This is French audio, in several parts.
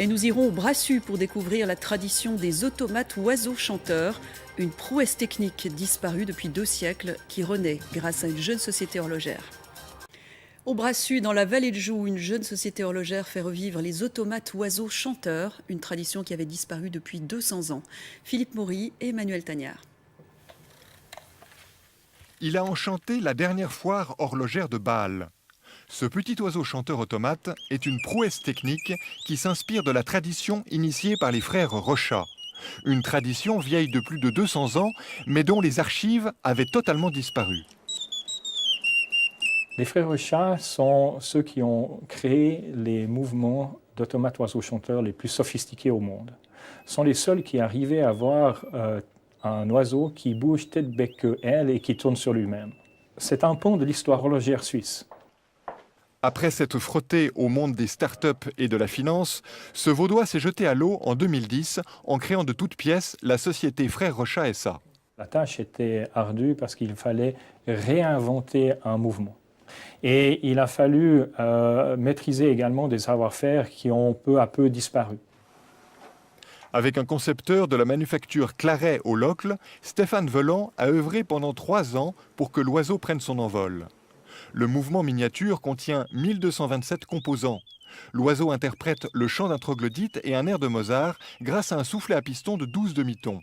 Et nous irons au Brassus pour découvrir la tradition des automates oiseaux chanteurs, une prouesse technique disparue depuis 2 siècles qui renaît grâce à une jeune société horlogère. Au Brassus, dans la vallée de Joux, une jeune société horlogère fait revivre les automates oiseaux chanteurs, une tradition qui avait disparu depuis 200 ans. Philippe Maury et Emmanuel Tagnard. Il a enchanté la dernière foire horlogère de Bâle. Ce petit oiseau chanteur automate est une prouesse technique qui s'inspire de la tradition initiée par les frères Rochat. Une tradition vieille de plus de 200 ans, mais dont les archives avaient totalement disparu. Les frères Rochat sont ceux qui ont créé les mouvements d'automates oiseaux chanteurs les plus sophistiqués au monde. Ce sont les seuls qui arrivaient à avoir un oiseau qui bouge tête, bec, queue, aile et qui tourne sur lui-même. C'est un pont de l'histoire horlogère suisse. Après s'être frotté au monde des start-up et de la finance, ce Vaudois s'est jeté à l'eau en 2010 en créant de toutes pièces la société Frères Rochat SA. La tâche était ardue parce qu'il fallait réinventer un mouvement. Et il a fallu maîtriser également des savoir-faire qui ont peu à peu disparu. Avec un concepteur de la manufacture Claret au Locle, Stéphane Velan a œuvré pendant 3 ans pour que l'oiseau prenne son envol. Le mouvement miniature contient 1227 composants. L'oiseau interprète le chant d'un troglodyte et un air de Mozart grâce à un soufflet à piston de 12 demi-tons.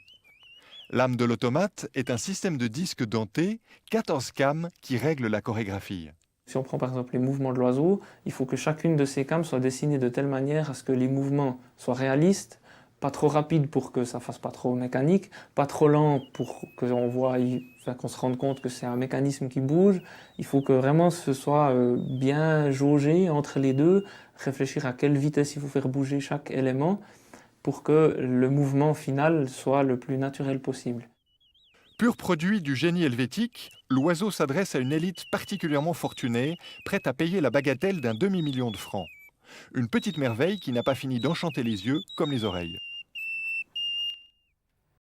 L'âme de l'automate est un système de disques dentés, 14 cames qui règlent la chorégraphie. Si on prend par exemple les mouvements de l'oiseau, il faut que chacune de ces cames soit dessinée de telle manière à ce que les mouvements soient réalistes, pas trop rapides pour que ça fasse pas trop mécanique, pas trop lent pour qu'on voit, qu'on se rende compte que c'est un mécanisme qui bouge. Il faut que vraiment ce soit bien jaugé entre les deux, réfléchir à quelle vitesse il faut faire bouger chaque élément pour que le mouvement final soit le plus naturel possible. Pur produit du génie helvétique, l'oiseau s'adresse à une élite particulièrement fortunée, prête à payer la bagatelle d'1 demi-million de francs. Une petite merveille qui n'a pas fini d'enchanter les yeux comme les oreilles.